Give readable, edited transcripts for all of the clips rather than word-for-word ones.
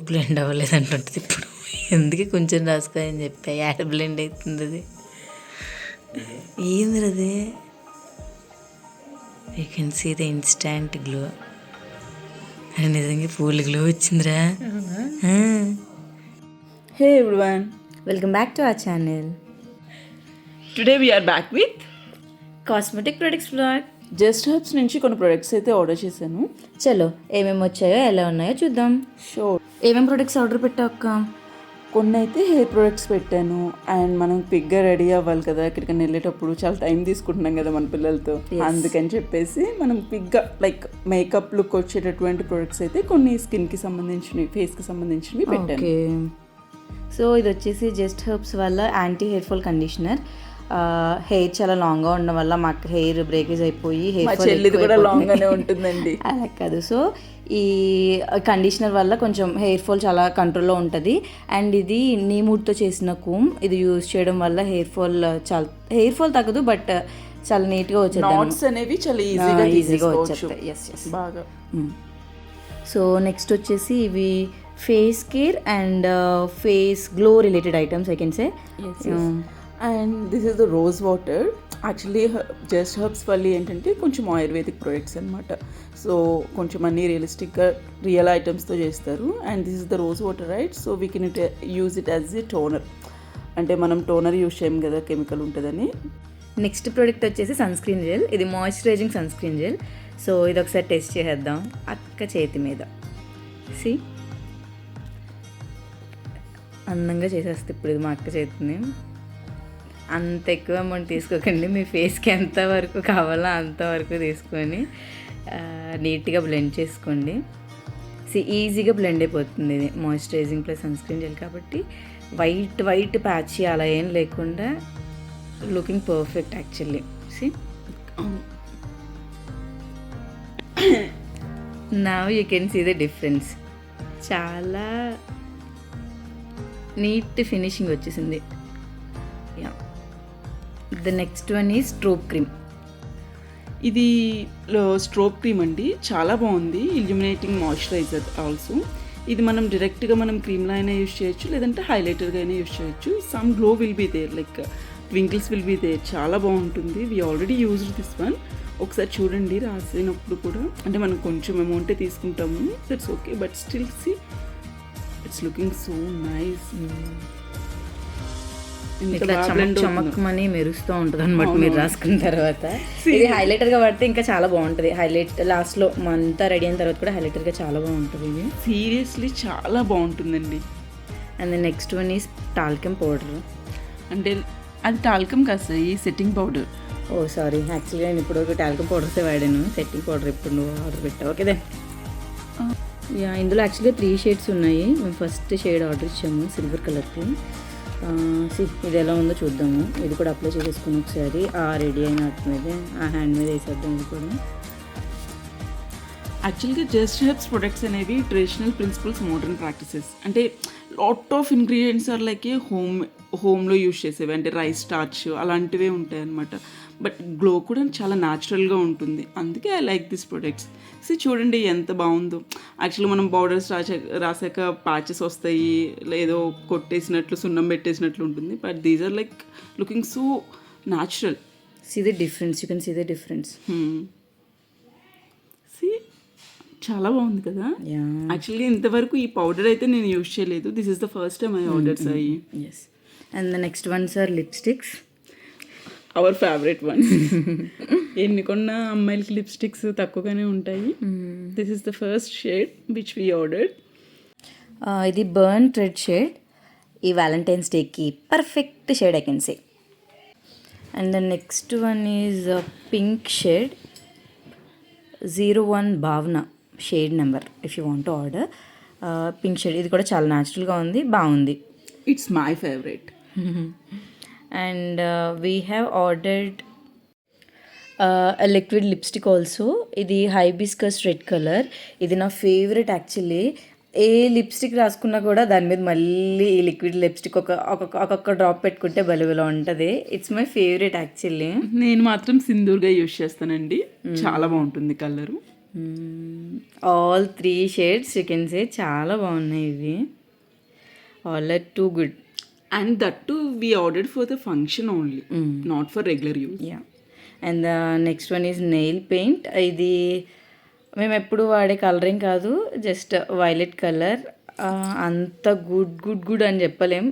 Blend అవ్వలేదు అంటుంటుంది ఇప్పుడు. ఎందుకే కొంచెం రాసుకోని చెప్పా, యాడ బ్లెండ్ అవుతుంది అది. ఏంది అది? You can see the instant glow. అది నిజంగా పూలు గ్లో వచ్చిందిరా. Hey everyone, welcome back to our channel today we are back with cosmetic products blog. Just Herbs నుంచి కొన్ని ప్రొడక్ట్స్ అయితే ఆర్డర్ చేశాను. చలో ఏమేమి వచ్చాయో ఎలా ఉన్నాయో చూద్దాం. షూర్. ఏమేమి ప్రొడక్ట్స్ ఆర్డర్ పెట్టావు అక్క? కొన్ని అయితే హెయిర్ ప్రొడక్ట్స్ పెట్టాను. అండ్ మనం క్విక్గా రెడీ అవ్వాలి కదా, ఎక్కడికైనా వెళ్ళేటప్పుడు చాలా టైం తీసుకుంటున్నాం కదా మన పిల్లలతో. అందుకని చెప్పేసి మనం క్విక్గా లైక్ మేకప్ లుక్ వచ్చేటటువంటి ప్రొడక్ట్స్ అయితే కొన్ని స్కిన్కి సంబంధించినవి, ఫేస్కి సంబంధించినవి పెట్టాను. ఓకే, సో ఇది వచ్చేసి జస్ట్ హెర్బ్స్ వల్ల anti hair fall conditioner. Hair చాలా లాంగ్గా ఉండడం వల్ల మాకు హెయిర్ బ్రేకేజ్ అయిపోయి హెయిర్ ఫాల్ చెల్లిది కూడా లాంగ్గానే ఉంటుందండి. అలా కాదు, సో ఈ కండిషనర్ వల్ల కొంచెం హెయిర్ ఫాల్ చాలా కంట్రోల్లో ఉంటుంది. అండ్ ఇది నీమూడ్తో చేసిన కూమ్, ఇది యూజ్ చేయడం వల్ల హెయిర్ ఫాల్ తగ్గదు, బట్ చాలా నీట్గా వచ్చేది. నాట్స్ అనేవి చాలా ఈజీగా వచ్చేస్తాయి. ఎస్ బాగా. సో నెక్స్ట్ వచ్చేసి ఇవి face care and face glow related items I can say. And this is the rose water. Actually just herbs వల్ల ఏంటంటే కొంచెం ఆయుర్వేదిక్ ప్రొడక్ట్స్ అనమాట. సో కొంచెం అన్నీ రియలిస్టిక్గా రియల్ ఐటమ్స్తో చేస్తారు. And this is the rose water, right? So we can use it as a toner. అంటే మనం టోనర్ యూజ్ చేయం కదా, కెమికల్ ఉంటుందని. నెక్స్ట్ ప్రోడక్ట్ వచ్చేసి సన్ స్క్రీన్ జెల్. ఇది moisturising sunscreen gel. So ఇది ఒకసారి టెస్ట్ చేసేద్దాం అక్క చేతి మీద. సి అందంగా చేసేస్తే ఇప్పుడు ఇది మా అక్క చేతిని. అంత ఎక్కువ అమౌంట్ తీసుకోకండి, మీ ఫేస్కి ఎంత వరకు కావాలో అంతవరకు తీసుకొని నీట్గా బ్లెండ్ చేసుకోండి. ఈజీగా బ్లెండ్ అయిపోతుంది. ఇది moisturising plus sunscreen gel కాబట్టి వైట్ ప్యాచీ అలా ఏం లేకుండా looking perfect actually. See now you can see the difference. చాలా నీట్ ఫినిషింగ్ వచ్చేసింది. The next one is strobe cream. ఇది స్ట్రోబ్ క్రీమ్ అండి, చాలా బాగుంది. Illuminating moisturiser also. ఇది మనం డైరెక్ట్గా మనం క్రీమ్లో అయినా యూజ్ చేయొచ్చు, లేదంటే హైలైటర్గా అయినా యూజ్ చేయొచ్చు. Some glow will be there, like twinkles will be there. చాలా బాగుంటుంది. We already used this one. ఒకసారి చూడండి రాసినప్పుడు కూడా. అంటే మనం కొంచెం అమౌంటే తీసుకుంటాము, that's okay, but still see it's looking so nice. చమక్మని మెరుస్తూ ఉంటుంది అనమాట మీరు రాసుకున్న తర్వాత. ఇది హైలైటర్గా పడితే ఇంకా చాలా బాగుంటుంది. హైలైట్ లాస్ట్లో అంతా రెడీ అయిన తర్వాత కూడా హైలైటర్గా చాలా బాగుంటుంది. ఇది సీరియస్లీ చాలా బాగుంటుందండి. And next one is talcum powder. అంటే అది టాల్కమ్ కాదు సార్, ఈ సెట్టింగ్ పౌడర్. ఓ సారీ, యాక్చువల్గా నేను ఇప్పుడు టాల్కమ్ పౌడర్సే వాడాను. సెట్టింగ్ పౌడర్ ఇప్పుడు నువ్వు ఆర్డర్ పెట్టావు. ఓకేదే. యా, ఇందులో యాక్చువల్గా 3 షేడ్స్ ఉన్నాయి. మేము ఫస్ట్ షేడ్ ఆర్డర్ ఇచ్చాము సిల్వర్ కలర్కి. ఇది ఎలా ఉందో చూద్దాము. ఇది కూడా అప్లై చేసేసుకుని ఒకసారి ఆ రెడీ అయిన వాటి మీద ఆ హ్యాండ్ మీద వేసేద్దాం. ఇది కూడా యాక్చువల్గా జస్ట్ హెర్బ్స్ ప్రొడక్ట్స్ అనేవి ట్రెడిషనల్ ప్రిన్సిపల్స్, మోడర్న్ ప్రాక్టీసెస్. అంటే lot of ingredients are like హోమ్లో యూజ్ చేసేవి, అంటే రైస్ స్టార్చ్ అలాంటివే ఉంటాయి అన్నమాట. బట్ గ్లో కూడా చాలా న్యాచురల్గా ఉంటుంది. అందుకే ఐ లైక్ దిస్ ప్రొడక్ట్స్. చూడండి ఎంత బాగుందో. యాక్చువల్లీ మనం పౌడర్స్ రాసాక ప్యాచెస్ వస్తాయి, లేదో కొట్టేసినట్లు సున్నం పెట్టేసినట్లు ఉంటుంది. But these are like looking so natural. See the difference, you can see the difference. చాలా బాగుంది కదా. యాక్చువల్గా ఇంతవరకు ఈ పౌడర్ అయితే నేను యూజ్ చేయలేదు. This is the first time I orders అయ్యి. Yes. And the next ones are lipsticks, our favourite one. ఎన్ని కొన్నా అమ్మాయిలకి లిప్స్టిక్స్ తక్కువగానే ఉంటాయి. This is the first shade which we ordered. ఇది బర్న్ రెడ్ షేడ్. ఈ వ్యాలంటైన్స్ డేకి perfect shade I can say. And the next one is pink shade, 01 Bhavana shade number if you want to order. Pink shade. ఇది కూడా చాలా న్యాచురల్గా ఉంది, బాగుంది. It's my favourite. And we have ordered liquid lipstick also. ఇది hibiscus red colour. ఇది నా favourite actually. ఏ lipstick రాసుకున్నా కూడా దాని మీద మళ్ళీ ఈ లిక్విడ్ లిప్స్టిక్ ఒక్కొక్క డ్రాప్ పెట్టుకుంటే బలుబులో ఉంటుంది. It's my favourite actually. నేను మాత్రం సింధూర్గా యూజ్ చేస్తానండి, చాలా బాగుంటుంది colour. All 3 shades you can say చాలా బాగున్నాయి ఇవి. All are too good. And that too we ordered for the function only, not for regular use. Yeah. And the next one is nail paint. ఇది మేము ఎప్పుడు వాడే colouring కాదు, just violet colour. అంత good అని చెప్పలేం.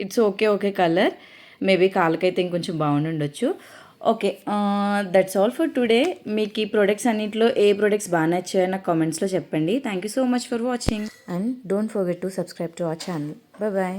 It's okay colour. మేబీ కాళ్ళకైతే ఇంకొంచెం బాగుండొచ్చు. Okay, that's all for today. మీకు ఈ ప్రొడక్ట్స్ అన్నింటిలో ఏ ప్రొడక్ట్స్ బాగా నచ్చాయో నాకు కామెంట్స్లో చెప్పండి. Thank you so much for watching and don't forget to subscribe to our channel. Bye.